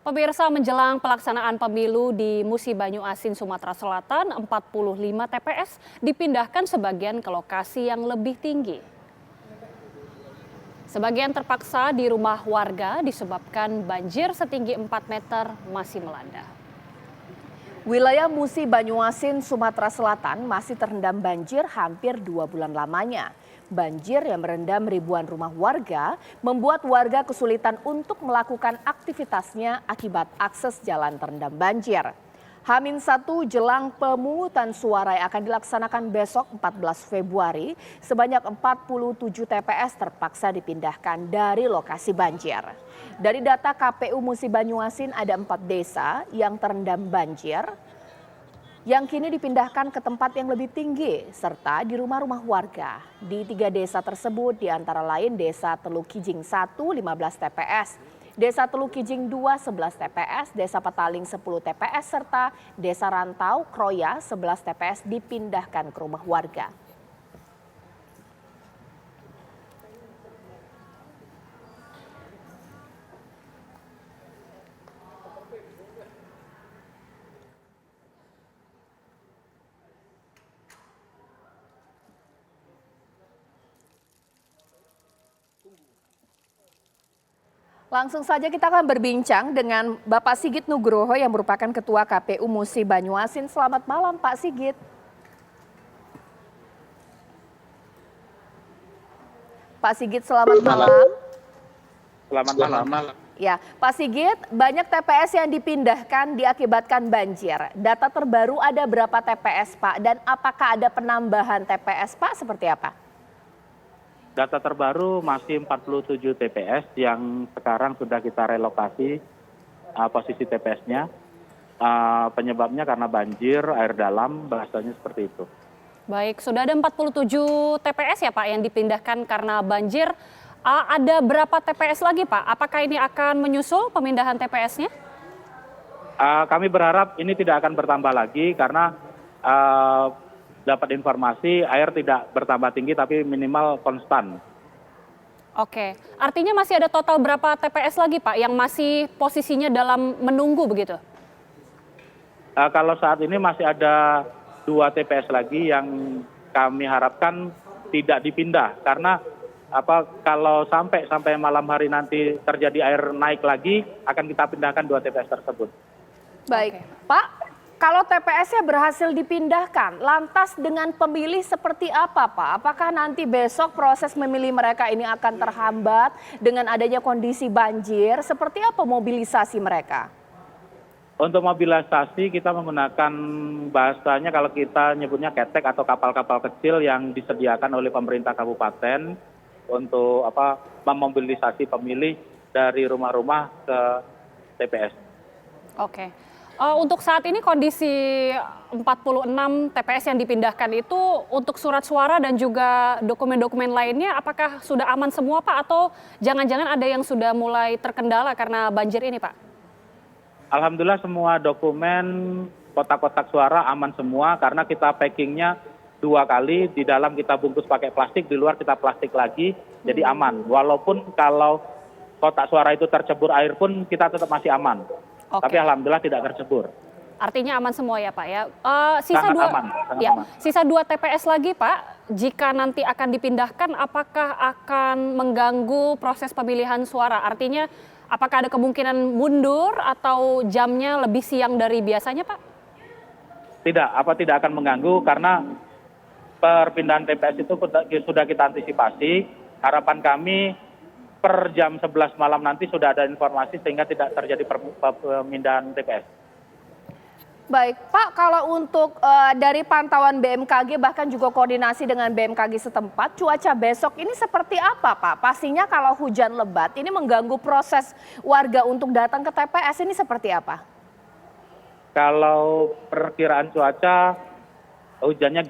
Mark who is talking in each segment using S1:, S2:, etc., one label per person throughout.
S1: Pemirsa, menjelang pelaksanaan pemilu di Musi Banyuasin, Sumatera Selatan, 45 TPS dipindahkan sebagian ke lokasi yang lebih tinggi. Sebagian terpaksa di rumah warga disebabkan banjir setinggi 4 meter masih melanda.
S2: Wilayah Musi Banyuasin, Sumatera Selatan masih terendam banjir hampir 2 bulan lamanya. Banjir yang merendam ribuan rumah warga membuat warga kesulitan untuk melakukan aktivitasnya akibat akses jalan terendam banjir. H-1 jelang pemungutan suara yang akan dilaksanakan besok 14 Februari, sebanyak 47 TPS terpaksa dipindahkan dari lokasi banjir. Dari data KPU Musi Banyuasin ada 4 desa yang terendam banjir, yang kini dipindahkan ke tempat yang lebih tinggi, serta di rumah-rumah warga. Di 3 desa tersebut, di antara lain Desa Teluk Kijing 1, 15 TPS, Desa Teluk Kijing 2, 11 TPS, Desa Petaling 10 TPS, serta Desa Rantau Kroya 11 TPS dipindahkan ke rumah warga. Langsung saja kita akan berbincang dengan Bapak Sigit Nugroho yang merupakan Ketua KPU Musi Banyuasin. Selamat malam Pak Sigit. Pak Sigit, selamat malam.
S3: Selamat malam.
S2: Ya, Pak Sigit, banyak TPS yang dipindahkan diakibatkan banjir. Data terbaru ada berapa TPS Pak, dan apakah ada penambahan TPS Pak, seperti apa?
S3: Data terbaru masih 47 TPS yang sekarang sudah kita relokasi posisi TPS-nya. Penyebabnya karena banjir, air dalam, bahasanya seperti itu.
S1: Baik, sudah ada 47 TPS ya Pak yang dipindahkan karena banjir. Ada berapa TPS lagi Pak? Apakah ini akan menyusul pemindahan TPS-nya?
S3: Kami berharap ini tidak akan bertambah lagi karena dapat informasi air tidak bertambah tinggi tapi minimal konstan.
S1: Oke, artinya masih ada total berapa TPS lagi Pak yang masih posisinya dalam menunggu begitu?
S3: Kalau saat ini masih ada 2 TPS lagi yang kami harapkan tidak dipindah karena kalau sampai malam hari nanti terjadi air naik lagi akan kita pindahkan 2 TPS tersebut.
S2: Baik, Pak. Kalau TPS-nya berhasil dipindahkan, lantas dengan pemilih seperti apa Pak? Apakah nanti besok proses memilih mereka ini akan terhambat dengan adanya kondisi banjir? Seperti apa mobilisasi mereka?
S3: Untuk mobilisasi kita menggunakan bahasanya kalau kita nyebutnya ketek atau kapal-kapal kecil yang disediakan oleh pemerintah kabupaten untuk memobilisasi pemilih dari rumah-rumah ke TPS.
S1: Oke. Untuk saat ini kondisi 46 TPS yang dipindahkan itu untuk surat suara dan juga dokumen-dokumen lainnya apakah sudah aman semua Pak atau jangan-jangan ada yang sudah mulai terkendala karena banjir ini Pak?
S3: Alhamdulillah semua dokumen kotak-kotak suara aman semua karena kita packingnya 2 kali, di dalam kita bungkus pakai plastik, di luar kita plastik lagi, jadi aman. Walaupun kalau kotak suara itu tercebur air pun kita tetap masih aman.
S1: Oke.
S3: Tapi alhamdulillah tidak tercebur.
S1: Artinya aman semua ya Pak ya. Sisa 2 TPS lagi Pak, jika nanti akan dipindahkan apakah akan mengganggu proses pemilihan suara? Artinya apakah ada kemungkinan mundur atau jamnya lebih siang dari biasanya Pak?
S3: Tidak akan mengganggu karena perpindahan TPS itu sudah kita antisipasi. Harapan kami per jam 11 malam nanti sudah ada informasi sehingga tidak terjadi pemindahan TPS.
S2: Baik, Pak, kalau untuk dari pantauan BMKG bahkan juga koordinasi dengan BMKG setempat, cuaca besok ini seperti apa Pak? Pastinya kalau hujan lebat ini mengganggu proses warga untuk datang ke TPS ini seperti apa?
S3: Kalau perkiraan cuaca hujannya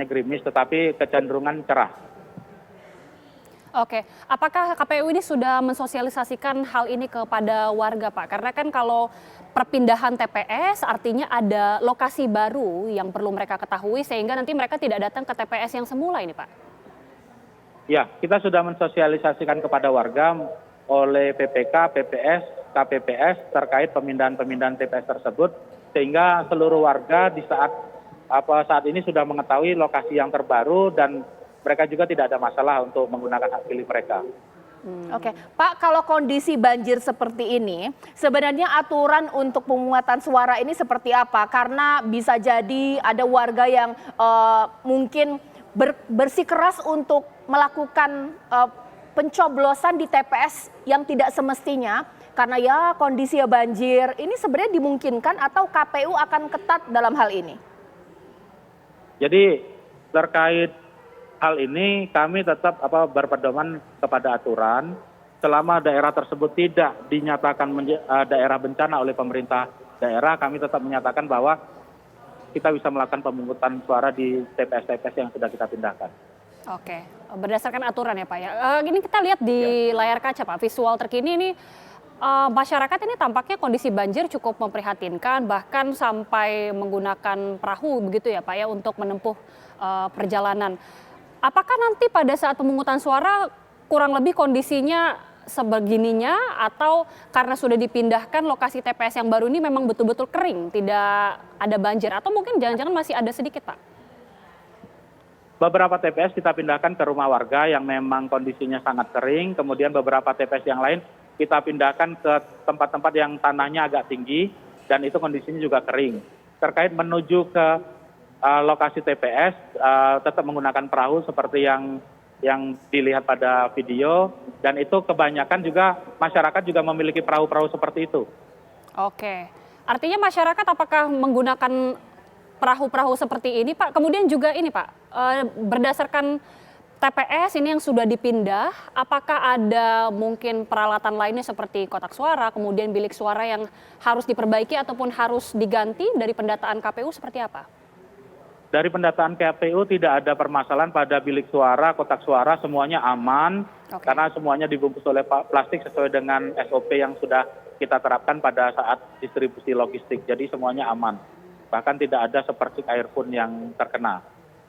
S3: gerimis tetapi kecenderungan cerah.
S1: Oke, apakah KPU ini sudah mensosialisasikan hal ini kepada warga Pak? Karena kan kalau perpindahan TPS artinya ada lokasi baru yang perlu mereka ketahui sehingga nanti mereka tidak datang ke TPS yang semula ini Pak.
S3: Ya, kita sudah mensosialisasikan kepada warga oleh PPK, PPS, KPPS terkait pemindahan TPS tersebut, sehingga seluruh warga di saat ini sudah mengetahui lokasi yang terbaru dan mereka juga tidak ada masalah untuk menggunakan hak pilih mereka.
S2: Oke, Pak, kalau kondisi banjir seperti ini, sebenarnya aturan untuk pemungutan suara ini seperti apa? Karena bisa jadi ada warga yang mungkin bersikeras untuk melakukan pencoblosan di TPS yang tidak semestinya, karena ya kondisi banjir. Ini sebenarnya dimungkinkan atau KPU akan ketat dalam hal ini?
S3: Jadi terkait hal ini kami tetap berpedoman kepada aturan. Selama daerah tersebut tidak dinyatakan daerah bencana oleh pemerintah daerah, kami tetap menyatakan bahwa kita bisa melakukan pemungutan suara di TPS-TPS yang sudah kita pindahkan.
S1: Oke, berdasarkan aturan ya Pak ya. Ini kita lihat di layar kaca Pak, visual terkini ini masyarakat ini tampaknya kondisi banjir cukup memprihatinkan, bahkan sampai menggunakan perahu begitu ya Pak ya untuk menempuh perjalanan. Apakah nanti pada saat pemungutan suara kurang lebih kondisinya sebegininya, atau karena sudah dipindahkan lokasi TPS yang baru ini memang betul-betul kering, tidak ada banjir, atau mungkin jangan-jangan masih ada sedikit Pak?
S3: Beberapa TPS kita pindahkan ke rumah warga yang memang kondisinya sangat kering, kemudian beberapa TPS yang lain kita pindahkan ke tempat-tempat yang tanahnya agak tinggi dan itu kondisinya juga kering. Terkait menuju ke lokasi TPS tetap menggunakan perahu seperti yang dilihat pada video, dan itu kebanyakan juga masyarakat juga memiliki perahu-perahu seperti itu.
S1: Oke, artinya masyarakat apakah menggunakan perahu-perahu seperti ini Pak? Kemudian juga ini Pak, berdasarkan TPS ini yang sudah dipindah, apakah ada mungkin peralatan lainnya seperti kotak suara, kemudian bilik suara yang harus diperbaiki ataupun harus diganti dari pendataan KPU seperti apa?
S3: Dari pendataan KPU tidak ada permasalahan pada bilik suara, kotak suara, semuanya aman. Karena semuanya dibungkus oleh plastik sesuai dengan SOP yang sudah kita terapkan pada saat distribusi logistik. Jadi semuanya aman. Bahkan tidak ada seperti air pun yang terkena.